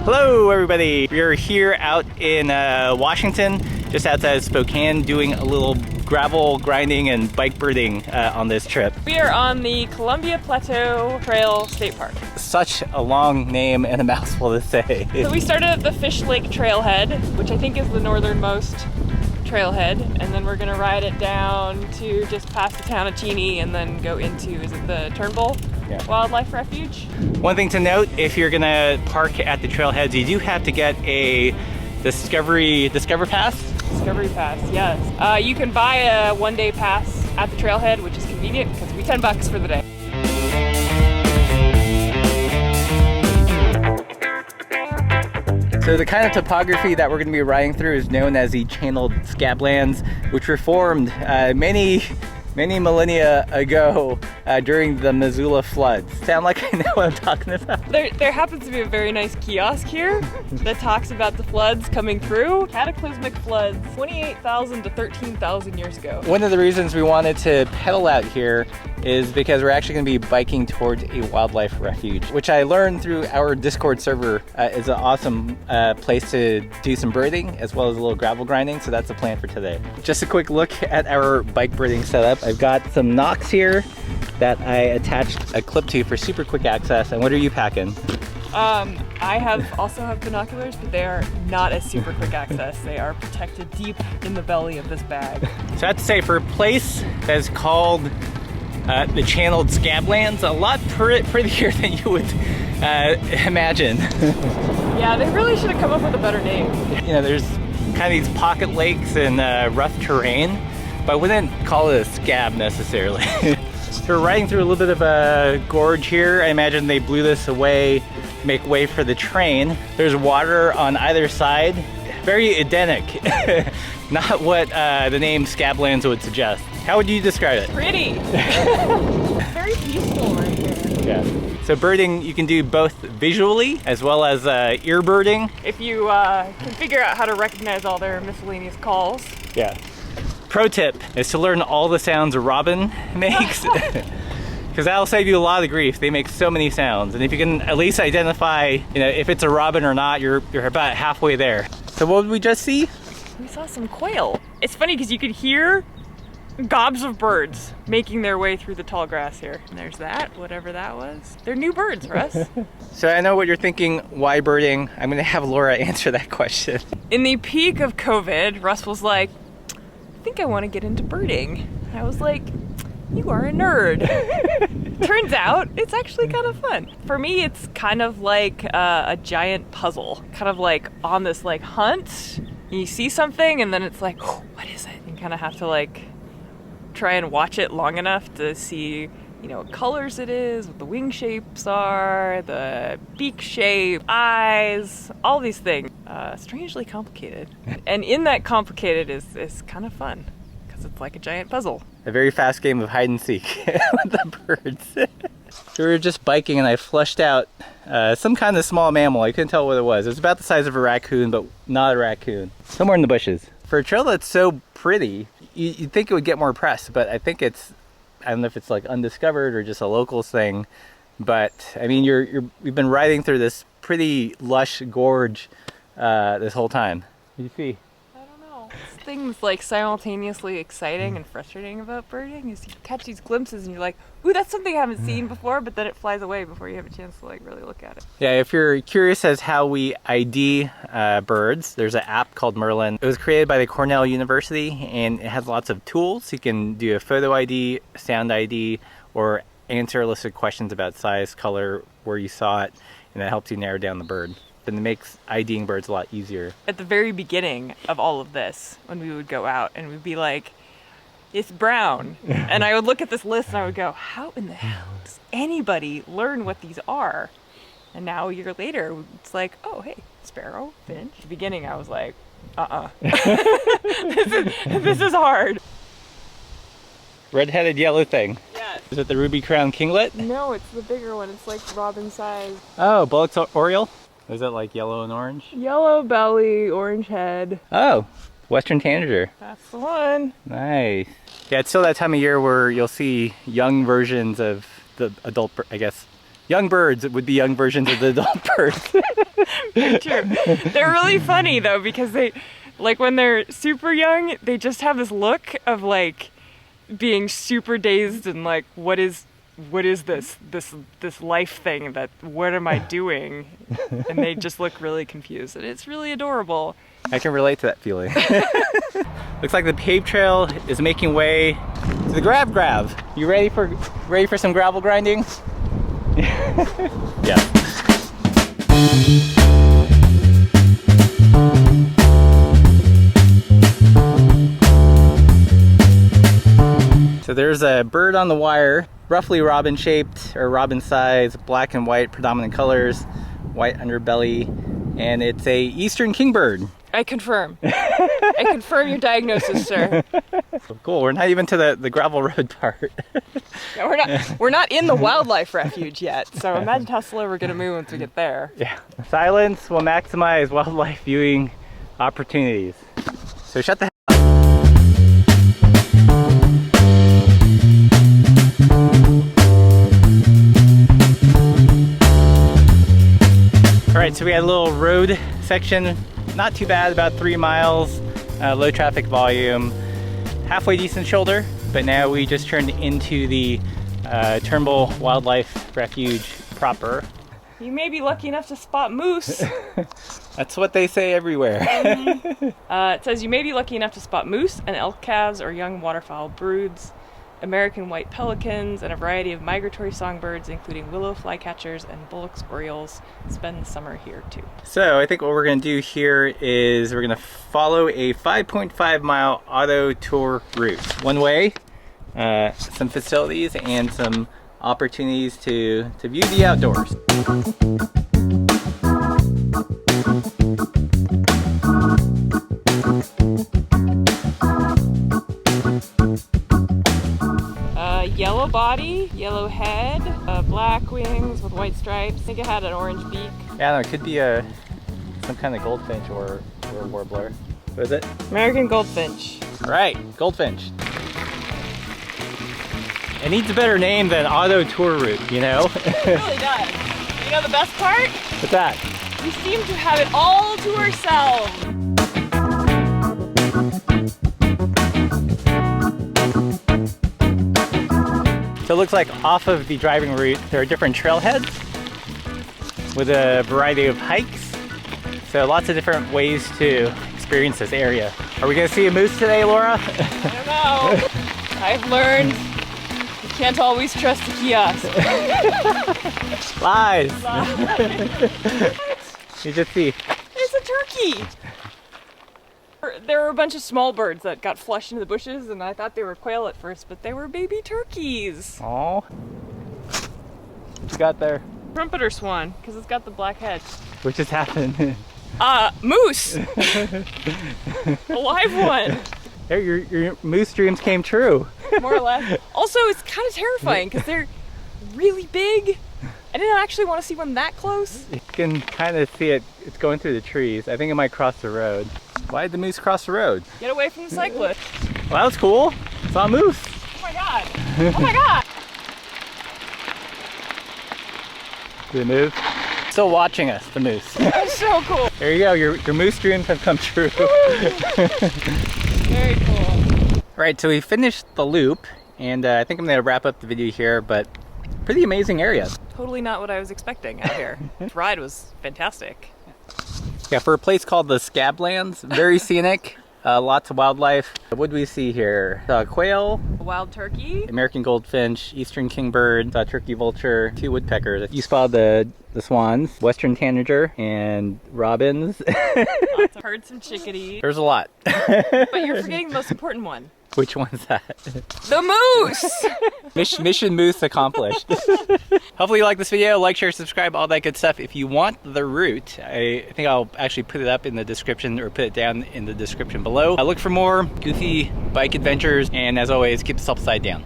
Hello everybody, we're here out in Washington, just outside Spokane, doing a little gravel grinding and bike birding on this trip. We are on the Columbia Plateau Trail State Park. Such a long name and a mouthful to say. So we started at the Fish Lake Trailhead, which I think is the northernmost trailhead, and then we're gonna ride it down to just past the town of Cheney and then go into, is it the Turnbull Wildlife Refuge? One thing to note, if you're gonna park at the trailheads, you do have to get a Discover Pass? Discovery Pass, yes. You can buy a one-day pass at the trailhead, which is convenient because it'll be $10 for the day. So the kind of topography that we're going to be riding through is known as the channeled scablands, which were formed many millennia ago during the Missoula floods. Sound like I know what I'm talking about? There happens to be a very nice kiosk here that talks about the floods coming through. Cataclysmic floods 28,000 to 13,000 years ago. One of the reasons we wanted to pedal out here is because we're actually going to be biking towards a wildlife refuge, which I learned through our Discord server is an awesome place to do some birding as well as a little gravel grinding, so that's the plan for today. Just a quick look at our bike birding setup. I've got some knocks here that I attached a clip to for super quick access. And what are you packing? I also have binoculars, but they are not as super quick access. They are protected deep in the belly of this bag. So I have to say, for a place that is called the channeled scablands, a lot prettier than you would imagine. Yeah, they really should have come up with a better name. You know, there's kind of these pocket lakes and rough terrain, but I wouldn't call it a scab necessarily. So we're riding through a little bit of a gorge here. I imagine they blew this away to make way for the train. There's water on either side. Very Edenic. Not what the name Scablands would suggest. How would you describe it? Pretty. Very peaceful right here. Yeah. So birding, you can do both visually as well as ear birding. If you can figure out how to recognize all their miscellaneous calls. Yeah. Pro tip is to learn all the sounds a robin makes, because that'll save you a lot of grief. They make so many sounds, and if you can at least identify, you know, if it's a robin or not, you're about halfway there. So what did we just see? We saw some quail. It's funny because you could hear gobs of birds making their way through the tall grass here. And there's that, whatever that was. They're new birds, Russ. So I know what you're thinking, why birding? I'm gonna have Laura answer that question. In the peak of COVID, Russ was like, I think I want to get into birding. And I was like, you are a nerd. Turns out it's actually kind of fun. For me, it's kind of like a giant puzzle, kind of like on this like hunt. You see something and then it's like, oh, what is it? You kind of have to like try and watch it long enough to see, you know, what colors it is, what the wing shapes are, the beak shape, eyes, all these things. Strangely complicated. And in that complicated is kind of fun, because it's like a giant puzzle. A very fast game of hide and seek with the birds. So we were just biking and I flushed out some kind of small mammal. I couldn't tell what it was. It was about the size of a raccoon, but not a raccoon. Somewhere in the bushes. For a trail that's so pretty, you'd think it would get more press, but I think it's, I don't know if it's like undiscovered or just a locals thing, but I mean, we've been riding through this pretty lush gorge this whole time. What do you see? I don't know. Things like simultaneously exciting and frustrating about birding is you catch these glimpses and you're like, ooh, that's something I haven't seen before, but then it flies away before you have a chance to like really look at it. Yeah, if you're curious as how we ID birds, there's an app called Merlin. It was created by the Cornell University and it has lots of tools. You can do a photo ID, sound ID, or answer a list of questions about size, color, where you saw it, and that helps you narrow down the bird. And it makes IDing birds a lot easier. At the very beginning of all of this, when we would go out and we'd be like, it's brown. And I would look at this list and I would go, how in the hell does anybody learn what these are? And now a year later, it's like, oh, hey, sparrow, finch. At the beginning, I was like, this is hard. Red-headed yellow thing. Yes. Is it the ruby crown kinglet? No, it's the bigger one. It's like robin size. Oh, Bullock's oriole? Is it like yellow and orange? Yellow belly, orange head. Oh, Western tanager. That's the one. Nice. Yeah, it's still that time of year where you'll see young versions of the adult, I guess, young birds would be young versions of the adult birds. Very true. They're really funny though, because they, like when they're super young, they just have this look of like being super dazed and like, what is this life thing, that what am I doing? And they just look really confused, and it's really adorable. I can relate to that feeling. Looks like the paved trail is making way to the grab. You ready for some gravel grinding? Yeah. So there's a bird on the wire, roughly robin shaped or robin size, black and white predominant colors, white underbelly, and it's a eastern kingbird. I confirm. I confirm your diagnosis, sir. Cool. We're not even to the gravel road part. Yeah, we're not in the wildlife refuge yet, so imagine how slow we're gonna move once we get there. Yeah. Silence will maximize wildlife viewing opportunities. So shut the hell up. All right, so we had a little road section. Not too bad, about 3 miles, low traffic volume, halfway decent shoulder, but now we just turned into the Turnbull Wildlife Refuge proper. You may be lucky enough to spot moose. That's what they say everywhere. It says you may be lucky enough to spot moose and elk calves or young waterfowl broods, American white pelicans, and a variety of migratory songbirds, including willow flycatchers and Bullock's orioles, spend the summer here too. So I think what we're going to do here is we're going to follow a 5.5 mile auto tour route. One way, some facilities and some opportunities to view the outdoors. Yellow body, yellow head, black wings with white stripes. I think it had an orange beak. Yeah, no, it could be some kind of goldfinch or a warbler. What is it? American goldfinch. All right, goldfinch. It needs a better name than auto tour route, you know? It really does. You know the best part? What's that? We seem to have it all to ourselves. So it looks like off of the driving route, there are different trailheads with a variety of hikes. So lots of different ways to experience this area. Are we gonna see a moose today, Laura? I don't know. I've learned you can't always trust a kiosk. Lies. You just see. It's a turkey. There were a bunch of small birds that got flushed into the bushes, and I thought they were quail at first, but they were baby turkeys. Aw. What you got there? Trumpeter swan, because it's got the black head. What just happened? Moose! A live one! Your moose dreams came true. More or less. Also, it's kind of terrifying, because they're really big. I didn't actually want to see one that close. You can kind of see it. It's going through the trees. I think it might cross the road. Why did the moose cross the road? Get away from the cyclist. Well, that was cool. Saw a moose. Oh my god. Oh my god. Did it move? Still watching us, the moose. That's so cool. There you go. Your moose dreams have come true. Very cool. Right, so we finished the loop, and I think I'm going to wrap up the video here, but pretty amazing area. Totally not what I was expecting out here. This ride was fantastic. Yeah, for a place called the Scablands, very scenic, lots of wildlife. What do we see here? Quail, A wild turkey. American goldfinch, eastern kingbird, turkey vulture, 2 woodpeckers. You spotted the swans, western tanager, and robins. Lots of birds and chickadees. There's a lot. But you're forgetting the most important one. Which one's that? The moose! Mission moose accomplished. Hopefully you like this video. Like, share, subscribe, all that good stuff. If you want the route, I think I'll actually put it up in the description, or put it down in the description below. Look for more goofy bike adventures, and as always, keep the upside down.